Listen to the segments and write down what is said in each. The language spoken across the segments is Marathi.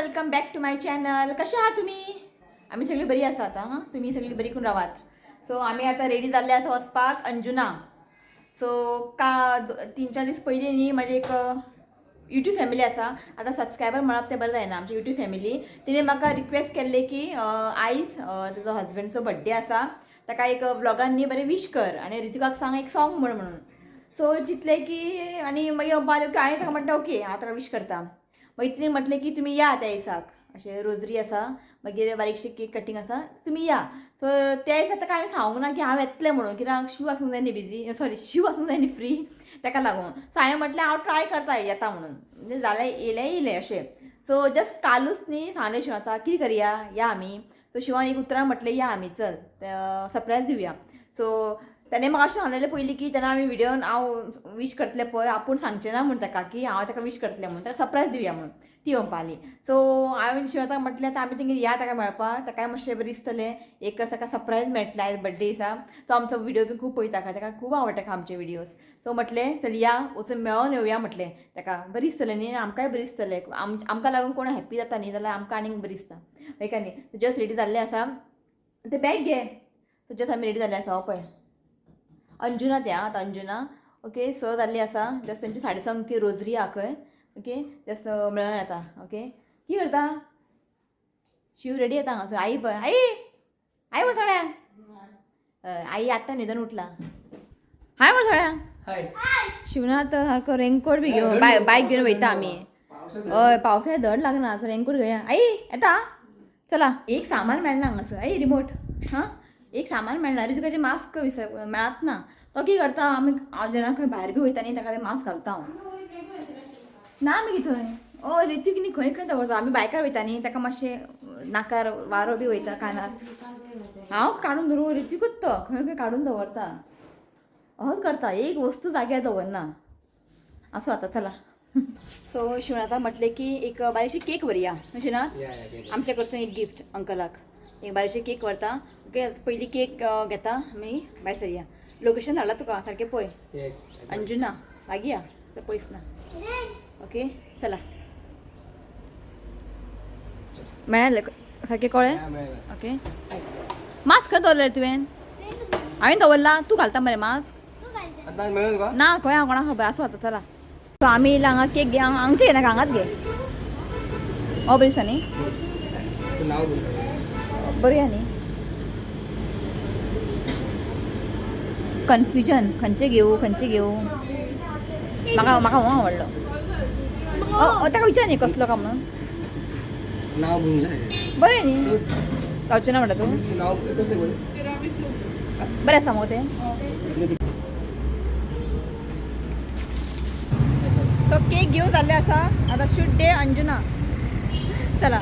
Welcome back to my channel. कशा आहात तुम्ही? आम्ही सगळी बरी आसा आता. हां, तुम्ही सगळी बरी करून रावात. सो आम्ही आता रेडी जाल्ले आसा वचपाक अंजुना. सो 3-4 दीस पयलीं न्ही माझी एक यूट्यूब फॅमिली आसा. आता सबस्क्रायबर म्हणप ते बरं जायना. आमची यूट्यूब फॅमिली तिने म्हाका रिक्वेस्ट केल्ले की आयज तिजो हजबंडचो बड्डे आसा, ताका एक व्लॉगान न्ही बरें विश कर आनी रितिकाक सांग एक सॉंग म्हणून. सो चिंतले की आनी मागीर हांवें ताका म्हटलें ओके हांव ताका विश करता. मागीर तिणें म्हटलें की तुमी या त्या दिसाक, अशें रोजरी आसा, मागीर बारीकशी केक कटींग आसा, तुमी या. सो त्या दिसा ताका हांवें सांगूंक ना की हांव येतलें म्हणून, कित्याक शू आसूंक जाय न्ही बिजी, सॉरी शू आसूंक जाय न्ही फ्री, ताका लागून. सो हांवें म्हटलें हांव ट्राय करता येता म्हणून, म्हणजे जालें येयलें अशें. सो जस्ट कालूच न्ही सांगलें शिवांता कितें करया या आमी. सो शिवान एक उतरां म्हटलें या आमी चल सरप्रायज दिवया. सो ताणें म्हाका अशें सांगलेलें पयलीं की जेन्ना आमी विडियोन हांव विश करतलें पळय आपूण सांगचें ना म्हूण ताका की हांव ताका विश करतलें म्हणून, ताका सरप्रायज दिवया म्हणून ती म्हणपाली. सो हांवें शिवाताक म्हटलें आतां आमी तेंगेर या ताका मेळपाक, ताकाय मातशें बरें दिसतलें, एक ताका सरप्रायज मेळटलें आयज बड्डे दिसा. तो आमचो विडियो बी खूब पळयता, ताका खूब आवडटा आमचे विडियोज. सो म्हटलें चल या वचून मेळोन येवया म्हटलें ताका, बरें दिसतलें न्ही आमकांय बरें दिसतलें. आमकां लागून कोण हॅप्पी जाता न्ही जाल्यार आमकां आनीक बरें दिसता हेका न्ही. जस्ट रेडी जाल्लें आसा, तें बॅग घे. सो जस्ट आमी रेडी जाल्ले आसा. हो पळय अंजुना त्या आतां अंजुना. ओके स जाल्ली आसा. जस्ट तेंची साडे संक रोजरी आहा खंय. ओके जस्ट मेळोन येता. ओके कितें करता शिव रेडी येता हांगासर. आई पळय आई आई म्हण सगळ्यांक आई आत्तां न्हिदून उठला. हाय म्हण सगळ्यांक. शिवनाथ सारको रेनकोट बी घेवन बायक घेवन वयता आमी. हय पावसाळ्यात धड लागना, रेनकोट घेवया. आई येता चला. एक सामान मेळना हांगासर. आई रिमोट हां एक सामान मेळना. रितुकाचें मास्क मेळत ना. तो कितें करता आमी हांव जेन्ना खंय भायर बी वयता न्ही ताका तें मास्क घालता हांव. ना मागीर थंय रितीक न्ही खंय खंय दवरता. आमी बायकार वयता न्ही ताका मातशें नाकार वारो बी वयता कानार. हांव काडून धरून रितीकूच तो खंय खंय काडून दवरता. हच करता एक वस्तू जाग्यार दवरना असो आता चला. सो शिवनाथाक म्हटलें की एक बारीकशी केक व्हरया अशें ना. आमच्या कडसून एक गिफ्ट अंकलाक एक बारीकशी केक व्हरता. ओके पयलीं केक घेता आमी भायर सरया. लोकेशन धाडला तुका सारकें पळय. अंजुना लागीं या पयस ना. ओके चला मेळ्ळें सारकें कळ्ळें. ओके मास्क खंय दवरलें तुवें? हांवें दवरला. तूं घालता मरे मास्क ना खंय हांव कोणाक खबर आसूं आतां चला. सो आमी येयला हांगा केक घे. हांगचे घे नाका हांगाच घे. हो बरी दिसता न्ही बरी आहा न्ही. कन्फ्युजन खंयचे घेवं म्हाका हो आवडलो. ताका विचार न्ही कसलो काय म्हणून. बरें न्ही गावचें ना म्हणटा तूं. बरें आसा मगो तें. सो केक घेवन जाल्ले आसा. आतां शूट डे अंजुना चला.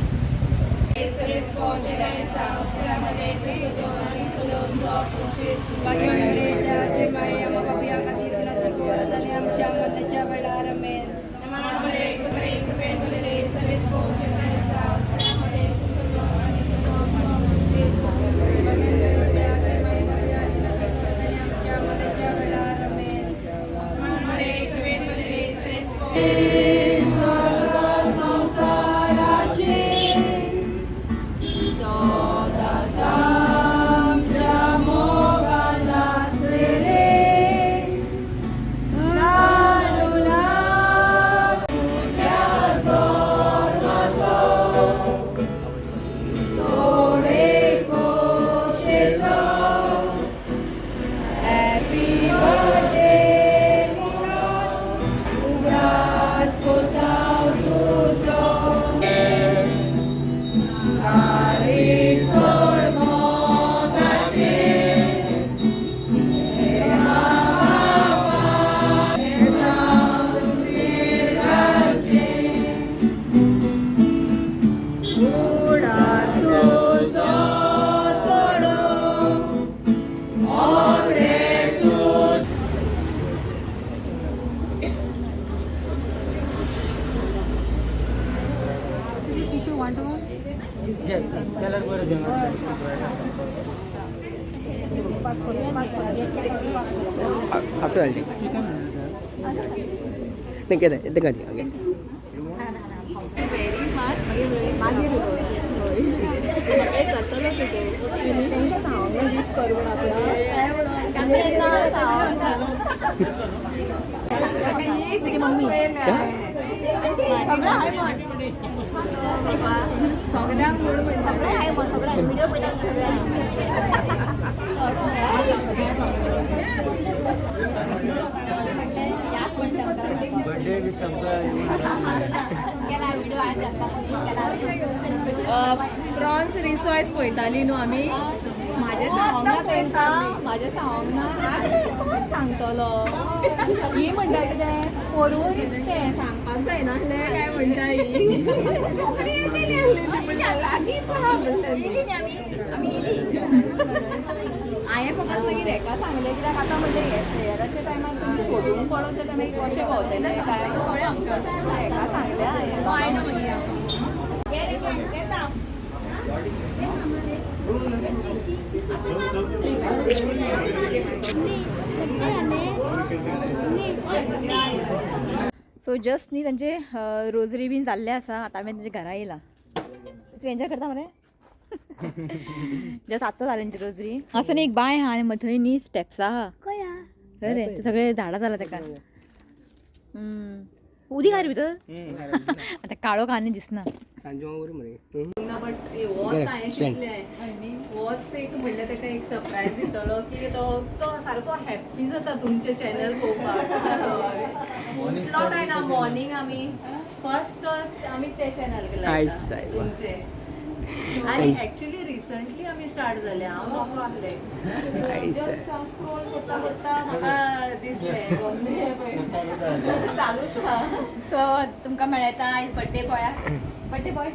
After I'll take it. Think it. Okay. very much. मागीर तांकां सांगूंक दीस परवड तुजी मम्मी सगळं हाय म्हण सगळ्यांक म्हण सगळें हाय म्हण सगळ्यांक व्हिडिओ प्रॉन्स रिसॉयस पळयताली न्हू आमी म्हाजें सांगोंक ना तांकां म्हाजें सांगोंक ना कोण सांगतलो ही म्हणटा कितें पोरून तें सांगपाक जायनासलें काय म्हणटा ही कोंकणी येतली हांवें फकत मागीर हेका सांगलें कित्याक आतां म्हणजे फेयराच्या टायमार तुमी सोदूंक पडत जाल्यार मागीर कशें भोंवतलें काय हेका सांगलें हांवें सो जस्ट न्ही तांचे रोजरी बीन जाल्ले आसा आतां आमी तांच्या घरा येयला तूं एन्जॉय करता मरे जस्ट आतां जालें तांची रोजरी असं न्ही एक बाय आहा आनी थंय न्ही स्टेप्स आहा खंय रे ते सगळे झाडां जाला ताका उदीक आहा रे भितर आतां काळो कानी दिसना ना बट होच हांवें शिकलें होच एक म्हणल्यार ताका एक सरप्रायज दितलो की तो सारको हॅप्पी जाता तुमचें चॅनल पळोवपाक उठलो काय ना मॉर्निंग आमी फर्स्ट आमी ते चॅनल केलें तुमचें आनी एक्चुअली रिसंटली आमी स्टार्ट जाले हांव म्हाका आहलें जस्ट हांव स्क्रोल करता करता म्हाका दिसलें चालूच आहा सो तुमकां मेळटा आयज birthday birthday boy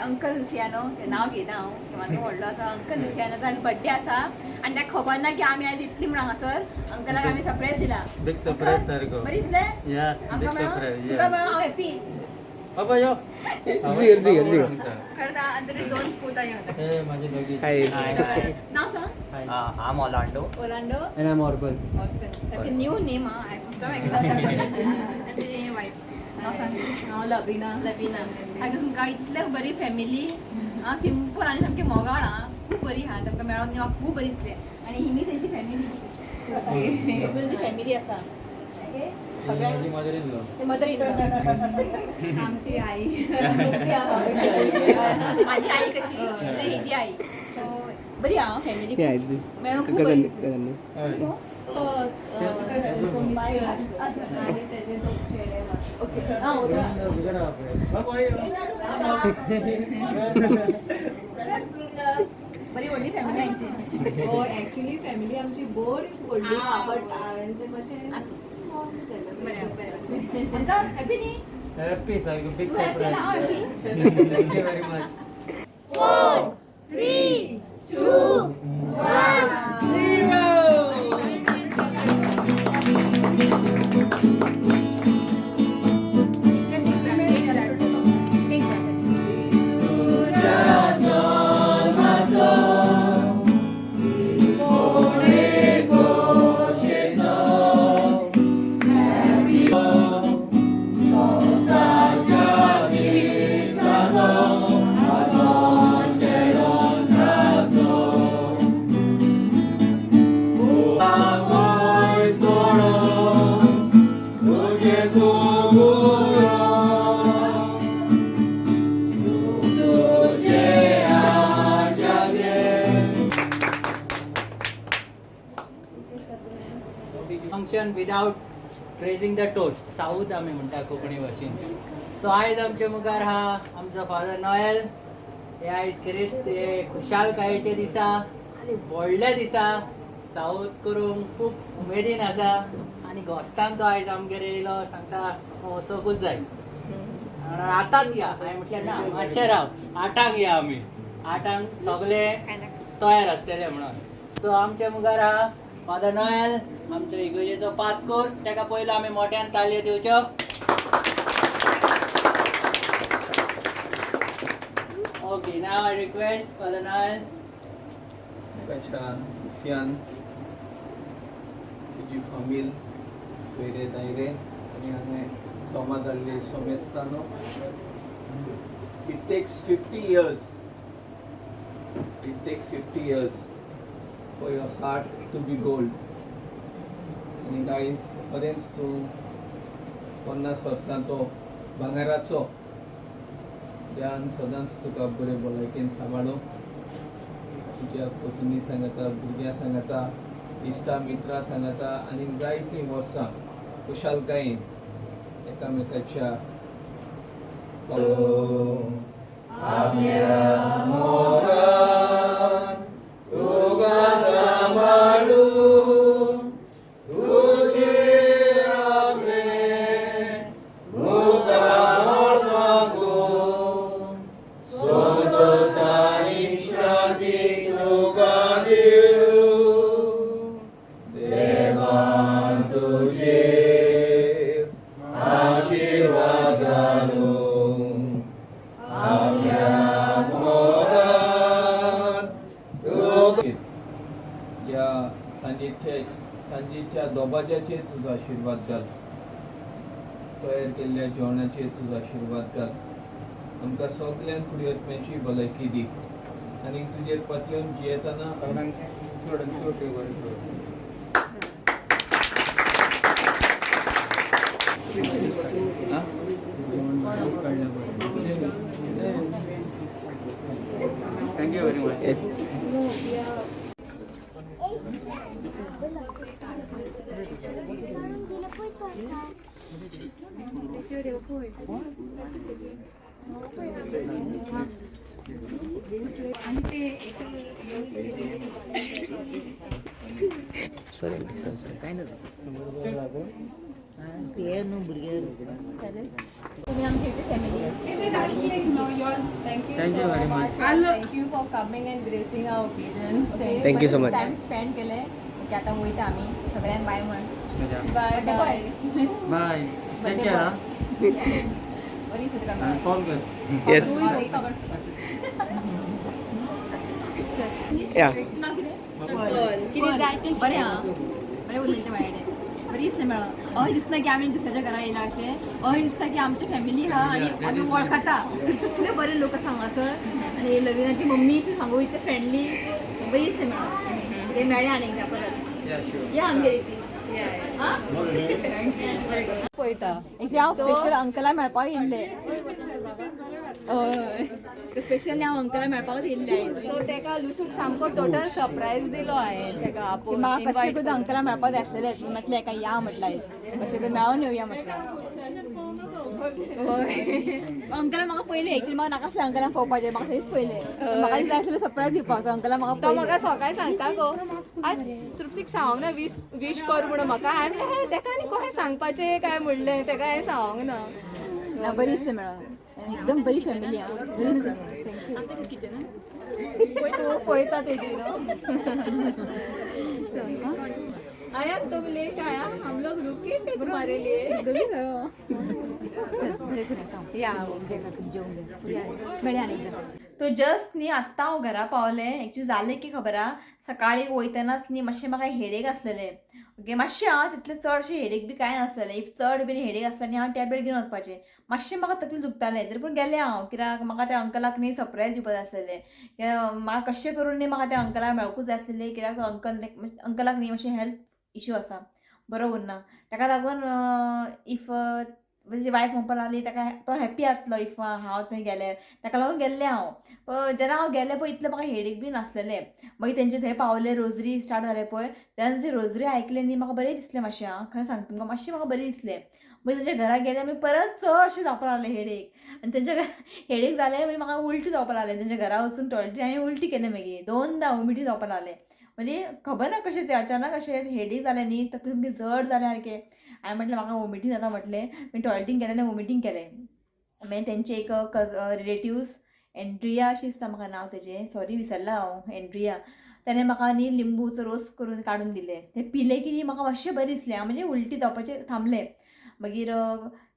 uncle Luciano तें नांव घेयना हांव म्हाका व्हडलो आसा अंकल लुसियानो आनी बर्थडे आसा आनी ताका खबर ना की आमी आयज इतली म्हण हांगासर अंकलाक आमी सरप्रायज दिला बिग सरप्राइज सारको बरें दिसलें यस बिग सरप्राइज तुका मेळून हांव हॅप्पी बाबा यो करता आनी तरी 2 पोता येता हे माझे दोघी नांव सांग आम Orlando Orlando end I am Orban सारकें new name I first time आनी तेजी वायफ नांव सांग हांव लबिना हांगा तुमकां इतलें बरी फॅमिली सिंपल आनी सामकें मोगाळ खूब बरी आहा तुमकां मेळोन न्ही म्हाका खूब बरी दिसलें आनी ही तेंची फॅमिली तेंची फॅमिली आसा ओके सगळ्यांक माझी मदर इन लॉ ते मदर इन लॉ आमची आई माझी आई कशी हिची आई बरी आहा फॅमिली मेळोन खूब बरी दिसली. ओके बरी व्हडली फॅमिली हांची एक्चुअली फॅमिली आमची बरी व्हडली बट हांवें ते मातशें बरें अंकल हॅपी न्ही हैप्पी सारको बिग तूं हॅपी ना हांव surprise happy thank you very much 4 3 2 function without raising the toast south आमी म्हणटा कोंकणी भाशेन सो आयज आमचे मुखार हा आमचो फादर नॉयल हे आयज खरेंच ते खुशालकायेचे दिसा आनी व्हडले दिसा साऊथ करूंक खूब उमेदीन आसा आनी घोस्तान तो आयज आमगेर येयलो सांगता वचोंकूच जाय आतांच या हांवें म्हटलें ना मातशें राव 8 या आमी 8 सगळे तयार आसतले म्हणून सो आमच्या मुखार हा फादर नॉयल आमच्या इगर्जेचो पातकूर ताका पयलो आमी मोठ्यान ताळयो दिवच्यो okay now I request father Noel Lucian तुजी फामील सोयरे दायरे आनी हांगा सोमा जाल्ली सोमेस्तानो It takes 50 years. It takes 50 years for your heart to be gold. आणि गाईस पर्यंत तू 50 वर्सांचो भांगराचो ज्यान सदांच तुका बरे भलायकेन सांबाळो तुज्या पत्नी सांगता भुरग्यां सांगता इश्टा मित्रां सांगता आनी जायतीं वर्सां खुशालकायेन एकामेकाच्या या सांजेच्या दोबाज्याचेर तुजो आशीर्वाद घाल तयार केल्ल्या जेवणाचेर तुजो आशीर्वाद घाल आमकां सगल्यांक फुडें वचपाची भलायकी दी आनी तुजेर पातयेवन जियेतना थँक्यू व्हेरी मच. तुम्ही आमच्या इथे family Thank you very so much. much. And thank you for coming and gracing our occasion. Thank you so much time spend केले की आता वयता आम्ही सगळ्यांक बाय म्हण Bye Birthday bye. Bye. Birthday thank you. boy. बरी फुट का कॉल कर. Yes. Yeah. बरे हा बरे उलयता माझ्याकडे बरी दिसले मॅडम अय दिसता की आम्ही दुसऱ्याच्या घरा येयला अशें अय दिसता की आमची फॅमिली हा आणि आम्ही वळखता इतले बरे लोक सांगासर आणि लविनाची मम्मी सांगू इतले फ्रेंडली बरी दिसले मॅडम ते मेळ्ळे आनी एकदा परत या आमगे ती पळयता. एक्चुली हांव स्पेशल अंकला मेळपाक येयल्ले स्पेशली हांव अंकला मेळपाकच येयल्ले आयज सो तेका लुसूक सामको टोटल सरप्रायज दिलो हांवें तेका आपोवन म्हाका कशें invite करून अंकला मेळपाक जाय आसलेलें म्हटलें एका या म्हटलं आयज कशें करून मेळोन येवया म्हटलें अंकला म्हाका पयलें एक्चुली म्हाका नाका आसलें अंकलाक पळोवपाचें म्हाका थंयच पयलें म्हाका जाय आसलें सरप्रायज दिवपाक अंकला म्हाका तो पयलें म्हाका सकाळीं सांगता गो आज तृप्तीक सांगूंक ना वीश कर म्हणून म्हाका हांवें म्हणलें हे तेका आनी कशें सांगपाचें काय म्हणलें तेका हें सांगूंक ना. ना बरी दिसलें मेळोन एकदम बरी फॅमिली आहा बरी दिसलें तूं पळयता तेजी न्हू. आया तुम लेट आया हम लोग रुके थे तुम्हारे लिए. तो जस्ट न्ही आत्ता हांव घरा पावलें एक्चुली जालें की खबर आहा सकाळीं वयतनाच न्ही मातशें म्हाका हेडेक आसलेलें ओके मातशें हां तितलें चडशें हेडेक बी कांय नासलेलें इफ चड बीन हेडेक आसता न्ही हांव टॅबलेट घेवन वचपाचें मातशें म्हाका तकलें दुखतालें तरी पूण गेलें हांव कित्याक म्हाका त्या अंकलाक न्ही सरप्रायज दिवपाक जाय आसलेलें कित्याक म्हाका कशें करून न्ही म्हाका त्या अंकलाक मेळकूच जाय आसलेलें कित्याक अंकलाक न्ही मातशें हेल्थ इश्यू आसा बरो उरना ताका लागून इफ म्हणजे वायफ म्हणपाक लागली ताका तो हॅप्पी आसलो इफ हांव थंय गेल्यार ताका लागून गेल्लें हांव पण जेन्ना हांव गेलें पळय इतलें म्हाका हेडेक बी नासलेलें मागीर तेंचे थंय पावलें रोजरी स्टार्ट जालें पळय तेन्ना तेंचे रोजरी आयकलें न्ही म्हाका बरें दिसलें मातशें हां खंय सांगता तुमकां मातशें म्हाका बरें दिसलें मागीर तेंच्या घरा गेलें मागीर परत चडशें जावपाक लागलें हेडेक आनी तेंच्या हेडेक जालें मागीर म्हाका उलटी जावपाक लागलें तेंच्या घरा वचून टॉयलेटी हांवें उलटी केलें मागीर 2दा वॉमिटी जावपाक लागलें म्हणजे खबर ना कशें तें अचानक अशें हेडेक जालें न्ही तकलेन बी जड जालें सारकें हांवें म्हटलें म्हाका वॉमिटींग जाता म्हटलें मी टॉयलेटींग केलें आनी वॉमिटींग केलें मागीर तेंचे एक रिलेटिव्स एंड्रिया अशी दिसता म्हाका नांव तेजें सॉरी विसरलां हांव एंड्रिया ताणें म्हाका न्ही लिंबूचो रोस करून काडून दिलें तें पिलें की न्ही म्हाका मातशें बरें दिसलें हांव म्हणजे उलटी जावपाचें थांबलें मागीर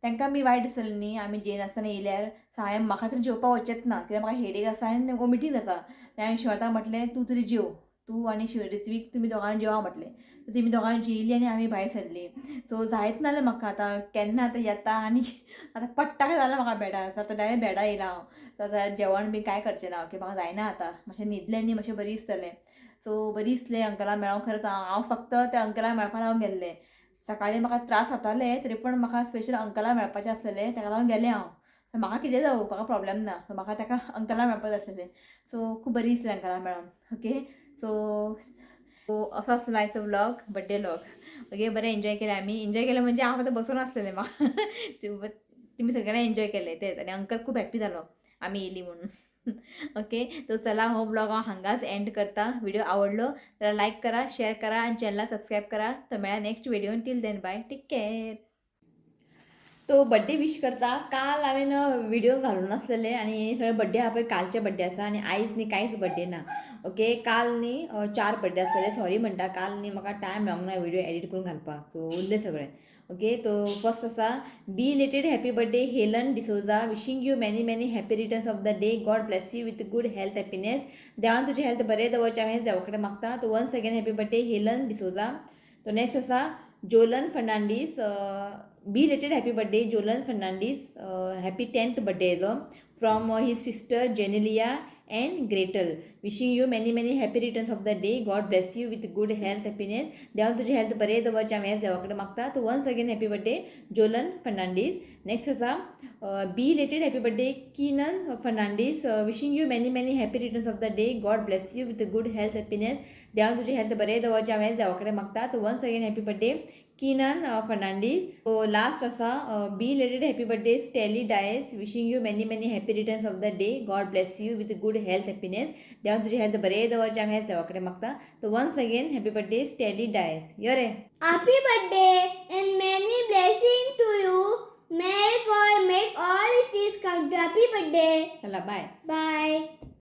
तांकां बी वायट दिसलें न्ही आमी जेन आसतना येयल्यार हांवें म्हाका तरी जेवपाक वचचेंच ना कित्याक म्हाका हेडेक आसा आनी वॉमिटींग जाता हांवें शिवताक म्हटलें तूं तरी जेव तूं आनी रित्वीक तुमी दोगांनी जेवा म्हटलें सो तेमी दोगांय जेयली आनी आमी भायर सरली. सो जायत नासलें म्हाका आतां केन्ना आतां येता आनी आतां पडटा काय जालें म्हाका बेडार. सो आतां डायरेक्ट बेडार येयला हांव. सो आतां जेवण बी कांय करचें ना ओके, म्हाका जायना आतां. मातशें न्हिदलें न्ही मातशें बरी दिसतलें. सो बरी दिसलें अंकला मेळोंक. खरेंच हांव फक्त त्या अंकलाक मेळपाक लागून गेल्लें. सकाळीं म्हाका त्रास जाताले तरी पूण म्हाका स्पेशल अंकलाक मेळपाचें आसलेलें, ताका लागून गेलें हांव. सो म्हाका कितें जावं म्हाका प्रॉब्लेम ना. सो म्हाका ताका अंकलाक मेळपाक जाय आसलेलें. सो खूब बरी दिसलें अंकलाक मेळोन. ओके, सो असो आसलो आयचो व्लॉग, बड्डे व्लॉग. ओके, बरें एन्जॉय केलें आमी. एन्जॉय केलें म्हणजे हांव आतां बसून आसलेलें म्हाका तुमी सगळ्यांनी एन्जॉय केलें तेच. आनी अंकल खूब हॅप्पी जालो आमी येयली म्हणून. ओके, तो चला हो ब्लॉग हांव हांगाच एंड करता. व्हिडिओ आवडलो जाल्यार लायक करा, शेअर करा आनी चॅनलाक सबस्क्रायब करा. तर मेळ्या नेक्स्ट व्हिडिओन. Till then bye, take care. तो बड्डे विश करता. काल हांवें व्हिडिओ घालून नासलेले आनी सगळे बड्डे आहा पळय कालचे बड्डे आसा आनी आयज न्ही कांयच बड्डे ना. ओके, काल न्ही 4 बड्डे आसलेले. सॉरी म्हणटा, काल न्ही म्हाका टायम मेळोंक ना व्हिडिओ एडिट करून घालपाक. सो उरले सगळे. ओके, तो फर्स्ट आसा belated happy birthday Helen D'Souza. Wishing you many many happy returns of the day. God bless you with good health happiness. देवान तुजी हेल्थ बरें दवरचें हांवें देवा कडेन मागता. तो once again happy birthday Helen D'Souza. तो नेक्स्ट आसा Jolan Fernandes. Belated happy birthday Jolan Fernandes. Happy 10th birthday हेजो from his sister Genelia and Gretel. Wishing you many many happy returns of the day. God bless you with good health happiness. देवान तुजी हेल्थ बरें दवरचें हांवें देवा कडेन मागता. तो once again happy birthday Jolan Fernandes. Next आसा belated happy birthday Keenan Fernandes. Wishing you many many happy returns of the day. God bless you with good health happiness. देवान तुजी हेल्थ बरें दवरचें हांवें देवा कडेन मागता. तो once again happy birthday Keenan Fernandes. So last आसा belated happy birthday Stelly Dias. Wishing you many many happy returns of the day. God bless you with good health happiness. देवान तुजी हेल्थ बरें दवरचें हांवें देवा कडेन मागता. तो once again happy birthday Stelly Dias. यो रे. Happy birthday and many blessings to you. May God make all wishes come to happy birthday. चला बाय. Bye.